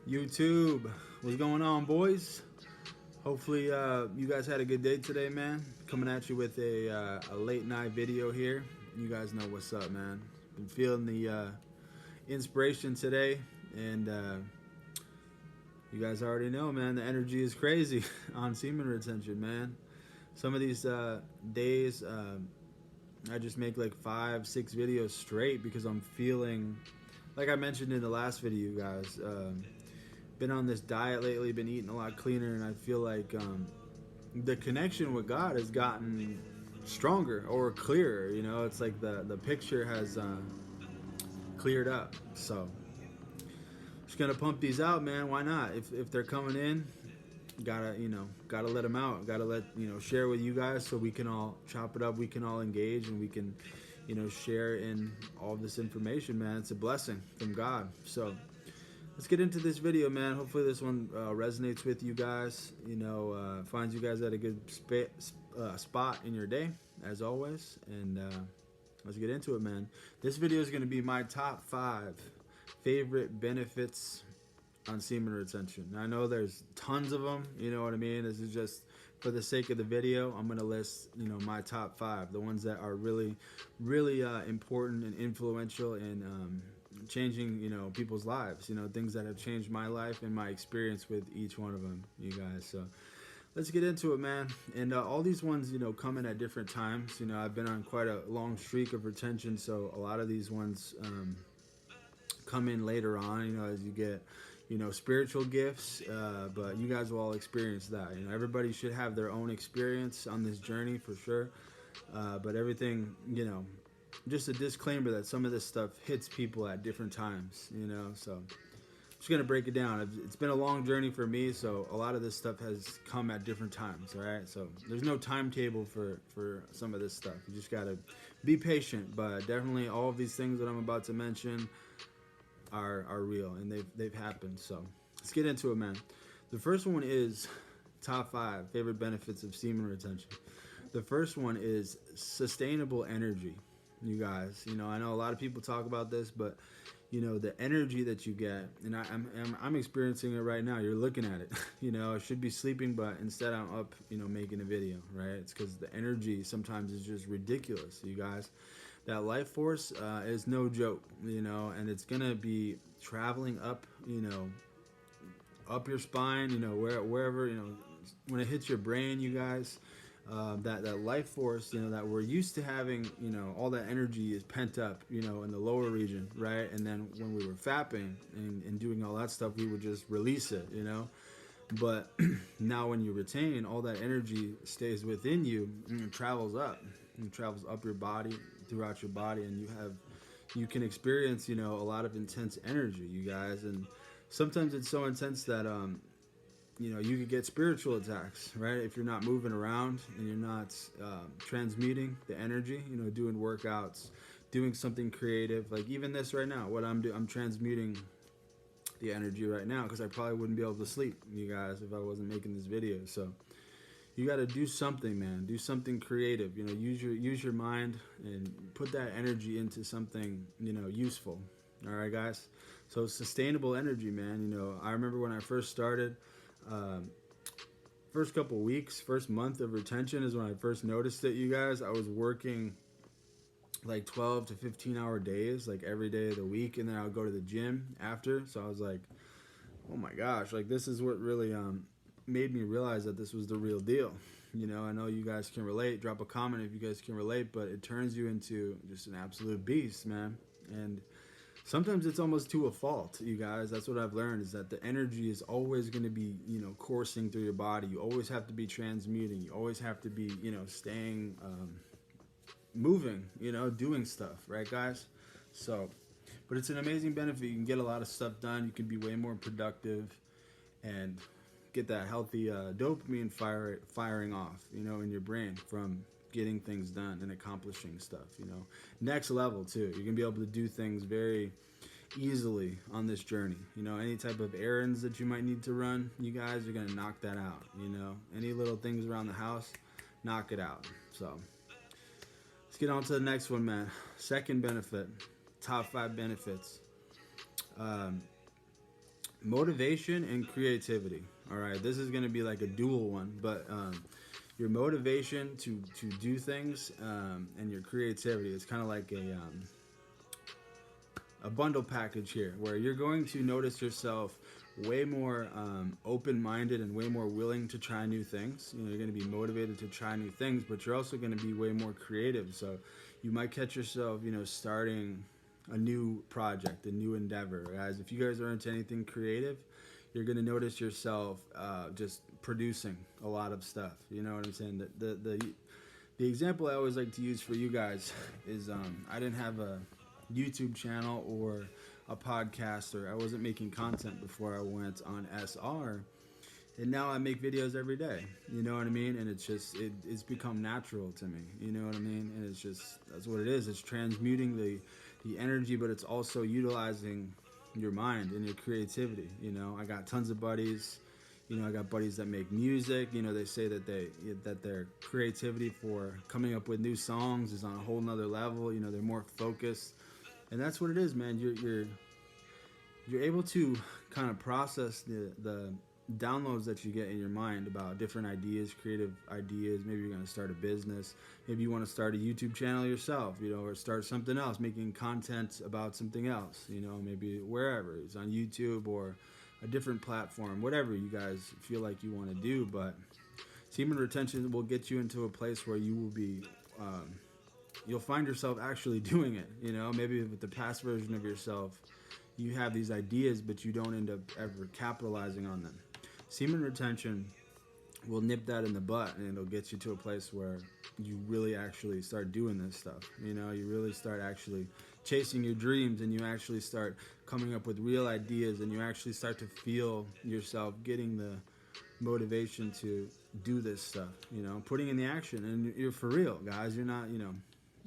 YouTube, what's going on, boys? Hopefully, you guys had a good day today, man. Coming at you with a late night video here. You guys know what's up, man. Been feeling the inspiration today, and you guys already know, man. The energy is crazy on semen retention, man. Some of these days, I just make like 5, 6 videos straight because I'm feeling, like I mentioned in the last video, you guys. Been on this diet lately, been eating a lot cleaner, and I feel like the connection with God has gotten stronger or clearer. You know, it's like the picture has cleared up. So just gonna pump these out, man. Why not? If they're coming in, gotta let them out. Gotta let share with you guys so we can all chop it up. We can all engage, and we can share in all this information, man. It's a blessing from God. So let's get into this video, man. Hopefully this one resonates with you guys. Finds you guys at a good spot in your day, as always. And let's get into it, man. This video is going to be my top 5 favorite benefits on semen retention. Now, I know there's tons of them. You know what I mean? This is just for the sake of the video. I'm going to list, my top 5, the ones that are really, really important and influential in changing people's lives, things that have changed my life and my experience with each one of them, you guys. So let's get into it, man. And all these ones come in at different times. I've been on quite a long streak of retention, so a lot of these ones come in later on, as you get spiritual gifts, but you guys will all experience that. Everybody should have their own experience on this journey for sure, but everything, just a disclaimer that some of this stuff hits people at different times, so I'm just gonna break it down. It's been a long journey for me, so a lot of this stuff has come at different times. All right, so there's no timetable for some of this stuff. You just gotta be patient, but definitely all of these things that I'm about to mention are real, and they've happened. So let's get into it, man. The first one is top 5 favorite benefits of semen retention. The first one is sustainable energy. You guys, I know a lot of people talk about this, but the energy that you get, and I'm experiencing it right now. You're looking at it. I should be sleeping, but instead I'm up, making a video, right? It's because the energy sometimes is just ridiculous, you guys. That life force is no joke, and it's gonna be traveling up, up your spine, wherever, when it hits your brain, you guys. That life force, that we're used to having, all that energy is pent up, in the lower region, right? And then when we were fapping and doing all that stuff, we would just release it, But now when you retain, all that energy stays within you and it travels up. It travels up your body, throughout your body, and you can experience, a lot of intense energy, you guys. And sometimes it's so intense that you could get spiritual attacks, right? If you're not moving around and you're not transmuting the energy, doing workouts, doing something creative. Like even this right now, what I'm doing, I'm transmuting the energy right now because I probably wouldn't be able to sleep, you guys, if I wasn't making this video. So you got to do something, man. Do something creative. Use your mind and put that energy into something, useful. All right, guys. So sustainable energy, man. I remember when I first started. First couple weeks, first month of retention is when I first noticed it, you guys. I was working like 12 to 15 hour days, like every day of the week, and then I would go to the gym after. So I was like, oh my gosh, like this is what really made me realize that this was the real deal. I know you guys can relate. Drop a comment if you guys can relate, but it turns you into just an absolute beast, man. And sometimes it's almost to a fault, you guys. That's what I've learned, is that the energy is always going to be, coursing through your body. You always have to be transmuting. You always have to be, staying moving, doing stuff, right, guys? So, but it's an amazing benefit. You can get a lot of stuff done. You can be way more productive and get that healthy dopamine firing off, in your brain from getting things done and accomplishing stuff, next level too. You're gonna be able to do things very easily on this journey. Any type of errands that you might need to run, you guys are gonna knock that out. Any little things around the house, knock it out. So let's get on to the next one, man. Second benefit, top 5 benefits. motivation and creativity. All right, this is going to be like a dual one, but your motivation to do things and your creativity is kind of like a bundle package here, where you're going to notice yourself way more open-minded and way more willing to try new things. You know, you're going to be motivated to try new things, but you're also going to be way more creative. So you might catch yourself, you know, starting a new project, a new endeavor. Guys, if you guys are into anything creative, you're going to notice yourself just producing a lot of stuff. You know what I'm saying? The example I always like to use for you guys is I didn't have a YouTube channel or a podcast, or I wasn't making content before I went on SR, and now I make videos every day. You know what I mean? And it's just it's become natural to me. You know what I mean? And it's just, that's what it is. It's transmuting the energy, but it's also utilizing your mind and your creativity. You know, I got tons of buddies. You know, I got buddies that make music. You know, they say that their creativity for coming up with new songs is on a whole nother level. You know, they're more focused, and that's what it is, man. You're able to kind of process the downloads that you get in your mind about different ideas, creative ideas. Maybe you're going to start a business. Maybe you want to start a YouTube channel yourself, you know, or start something else, making content about something else, you know, maybe wherever. It's on YouTube or a different platform, whatever you guys feel like you want to do. But semen retention will get you into a place where you will be, you'll find yourself actually doing it. You know, maybe with the past version of yourself, you have these ideas, but you don't end up ever capitalizing on them. Semen retention will nip that in the butt, and it'll get you to a place where you really actually start doing this stuff. You know, you really start actually chasing your dreams, and you actually start coming up with real ideas, and you actually start to feel yourself getting the motivation to do this stuff, you know, putting in the action. And you're for real, guys. You're not, you know,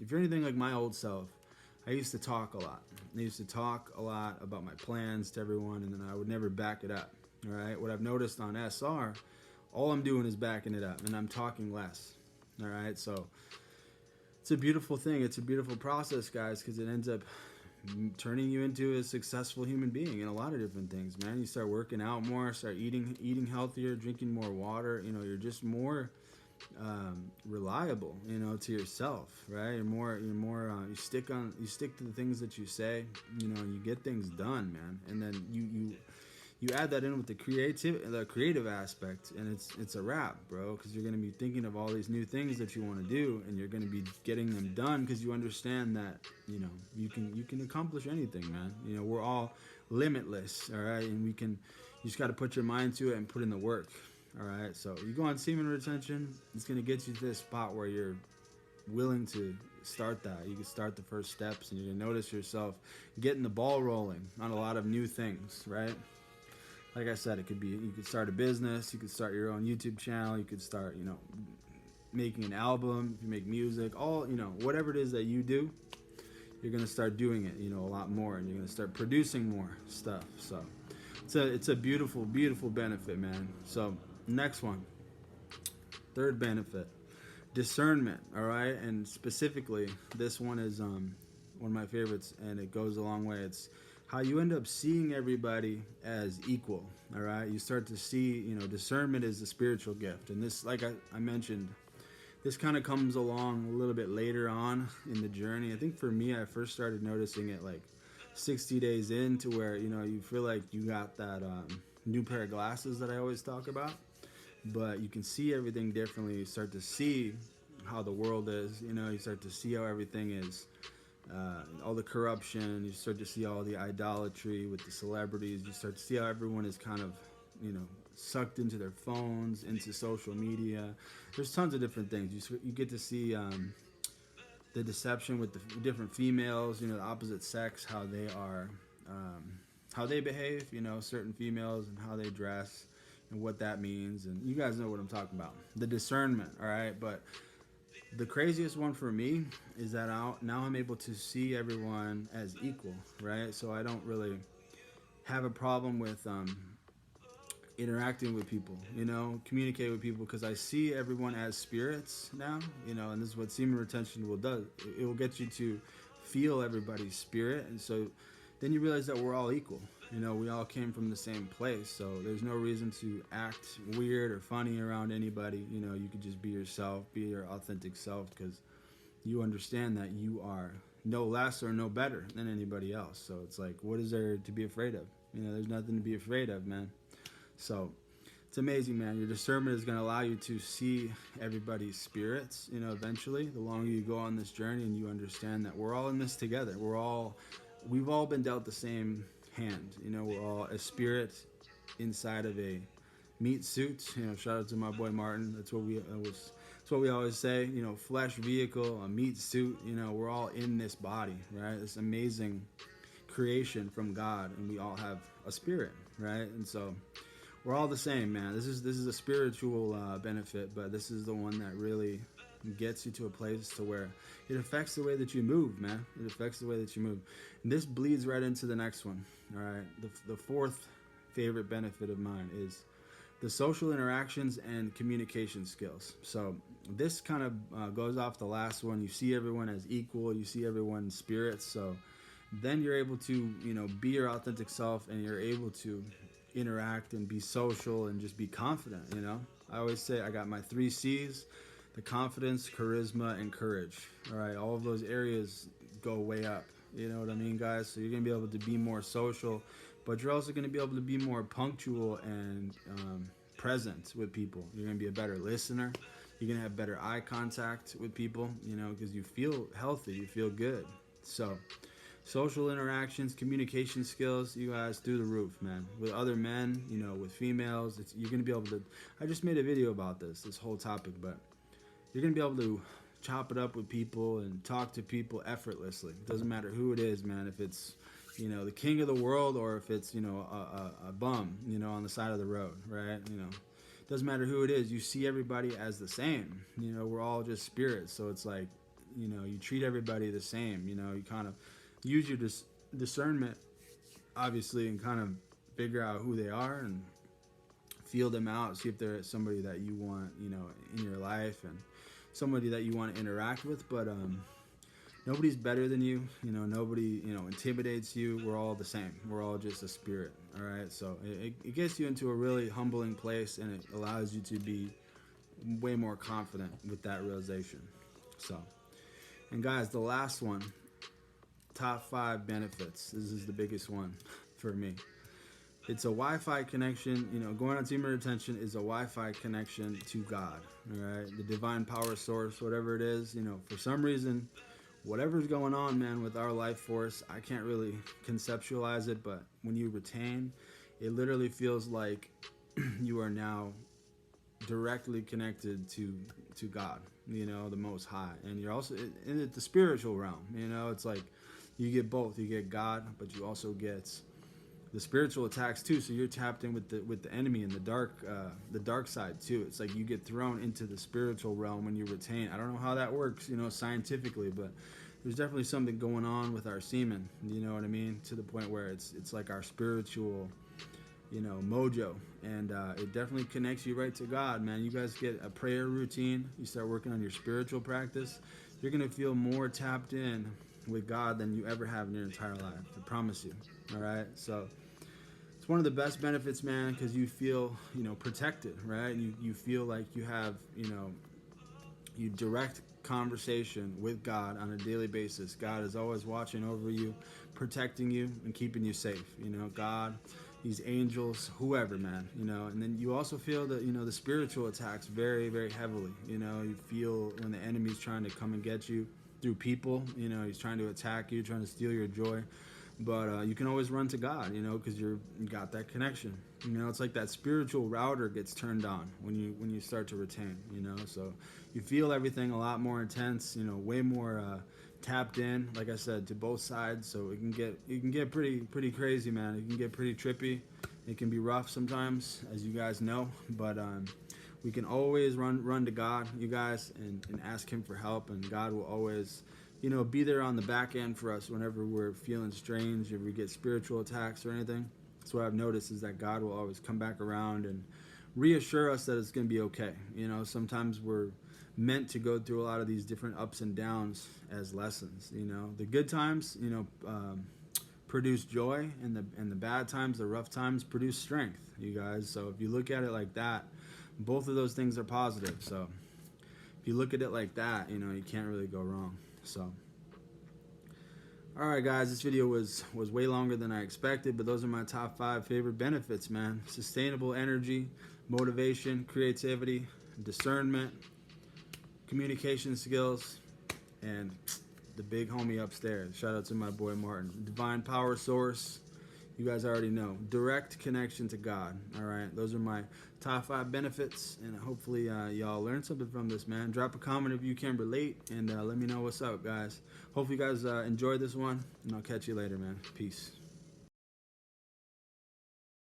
if you're anything like my old self, I used to talk a lot. I used to talk a lot about my plans to everyone, and then I would never back it up. All right. What I've noticed on SR, all I'm doing is backing it up, and I'm talking less. All right. So it's a beautiful thing. It's a beautiful process, guys, because it ends up turning you into a successful human being in a lot of different things, man. You start working out more, start eating healthier, drinking more water. You know, you're just more reliable, you know, to yourself, right? You stick to the things that you say, you know, and you get things done, man. And then you add that in with the creative aspect, and it's a wrap, bro, because you're going to be thinking of all these new things that you want to do, and you're going to be getting them done because you understand that, you know, you can accomplish anything, man. You know, we're all limitless, all right? And you just got to put your mind to it and put in the work. All right, so you go on semen retention, it's going to get you to this spot where you're willing to start that. You can start the first steps, and you're going to notice yourself getting the ball rolling on a lot of new things, right? Like I said, it could be, you could start a business, you could start your own YouTube channel, you could start, you know, making an album, if you make music, all, you know, whatever it is that you do, you're going to start doing it, you know, a lot more, and you're going to start producing more stuff. So it's a beautiful, beautiful benefit, man. So next one, third benefit, discernment. All right, and specifically, this one is one of my favorites, and it goes a long way. It's how you end up seeing everybody as equal. All right, you start to see, you know, discernment is a spiritual gift, and this, like I mentioned, this kind of comes along a little bit later on in the journey. I think for me, I first started noticing it like 60 days in, to where, you know, you feel like you got that new pair of glasses that I always talk about, but you can see everything differently. You start to see how the world is, you know, you start to see how everything is, all the corruption, you start to see all the idolatry with the celebrities, you start to see how everyone is kind of, you know, sucked into their phones, into social media. There's tons of different things. You get to see the deception with the different females, you know, the opposite sex, how they are, how they behave, you know, certain females, and how they dress, and what that means. And you guys know what I'm talking about, the discernment. All right, but the craziest one for me is that now I'm able to see everyone as equal, right? So I don't really have a problem with interacting with people, you know, communicate with people, because I see everyone as spirits now, you know, and this is what semen retention will do. It will get you to feel everybody's spirit, and so then you realize that we're all equal. You know, we all came from the same place, so there's no reason to act weird or funny around anybody. You know, you could just be yourself, be your authentic self, because you understand that you are no less or no better than anybody else. So it's like, what is there to be afraid of? You know, there's nothing to be afraid of, man. So it's amazing, man. Your discernment is going to allow you to see everybody's spirits, you know, eventually. The longer you go on this journey and you understand that we're all in this together. We've all been dealt the same hand. You know, we're all a spirit inside of a meat suit. You know, shout out to my boy Martin. That's what we always say. You know, flesh vehicle, a meat suit. You know, we're all in this body, right? This amazing creation from God, and we all have a spirit, right? And so we're all the same, man. This is a spiritual benefit, but this is the one that really gets you to a place to where it affects the way that you move, man. It affects the way that you move. And this bleeds right into the next one. All right, the fourth favorite benefit of mine is the social interactions and communication skills. So this kind of goes off the last one. You see everyone as equal. You see everyone's spirits. So then you're able to, you know, be your authentic self, and you're able to interact and be social and just be confident. You know, I always say I got my 3 C's: the confidence, charisma, and courage. All right, all of those areas go way up. You know what I mean, guys? So you're gonna be able to be more social, but you're also gonna be able to be more punctual and present with people. You're gonna be a better listener. You're gonna have better eye contact with people. You know, because you feel healthy, you feel good. So social interactions, communication skills, you guys, through the roof, man. With other men, you know, with females, you're going to be able to, I just made a video about this whole topic, but you're going to be able to chop it up with people and talk to people effortlessly. It doesn't matter who it is, man. If it's, you know, the king of the world, or if it's, you know, a bum, you know, on the side of the road, right? You know, it doesn't matter who it is. You see everybody as the same. You know, we're all just spirits. So it's like, you know, you treat everybody the same. You know, you kind of use your discernment, obviously, and kind of figure out who they are and feel them out. See if they're somebody that you want, you know, in your life, and somebody that you want to interact with. But nobody's better than you. You know, nobody, you know, intimidates you. We're all the same. We're all just a spirit. All right. So it gets you into a really humbling place, and it allows you to be way more confident with that realization. So, and guys, the last one. Top 5 benefits. This is the biggest one for me. It's a Wi-Fi connection. You know, going on Semen Retention is a Wi-Fi connection to God. All right, the divine power source, whatever it is. You know, for some reason, whatever's going on, man, with our life force, I can't really conceptualize it. But when you retain, it literally feels like you are now directly connected to God. You know, the Most High, and you're also in the spiritual realm. You know, it's like you get both. You get God, but you also get the spiritual attacks too. So you're tapped in with the enemy and the dark side too. It's like you get thrown into the spiritual realm when you retain. I don't know how that works, you know, scientifically, but there's definitely something going on with our semen. You know what I mean? To the point where it's like our spiritual, you know, mojo, and it definitely connects you right to God, man. You guys get a prayer routine. You start working on your spiritual practice. You're gonna feel more tapped in with God than you ever have in your entire life. I promise you. All right. So it's one of the best benefits, man, because you feel, you know, protected, right? You feel like you have, you know, you direct conversation with God on a daily basis. God is always watching over you, protecting you, and keeping you safe. You know, God, these angels, whoever, man, you know. And then you also feel that, you know, the spiritual attacks very, very heavily. You know, you feel when the enemy's trying to come and get you through people. You know, he's trying to attack you, trying to steal your joy. But you can always run to God, you know, because you got that connection. You know, it's like that spiritual router gets turned on when you start to retain. You know, so you feel everything a lot more intense. You know, way more tapped in. Like I said, to both sides. So it can get pretty crazy, man. It can get pretty trippy. It can be rough sometimes, as you guys know. But we can always run to God, you guys, and ask Him for help, and God will always, you know, be there on the back end for us whenever we're feeling strange, if we get spiritual attacks or anything. That's what I've noticed, is that God will always come back around and reassure us that it's going to be okay. You know, sometimes we're meant to go through a lot of these different ups and downs as lessons. You know, the good times, you know, produce joy, and the bad times, the rough times, produce strength, you guys. So if you look at it like that, both of those things are positive. So if you look at it like that, you know, you can't really go wrong. So alright guys, this video was way longer than I expected, but those are my top 5 favorite benefits, man. Sustainable energy, motivation, creativity, discernment, communication skills, and the big homie upstairs. Shout out to my boy Martin. Divine power source. You guys already know. Direct connection to God. Alright, those are my top 5 benefits, and hopefully y'all learned something from this, man. Drop a comment if you can relate, and let me know what's up, guys. Hopefully you guys enjoyed this one, and I'll catch you later, man. Peace.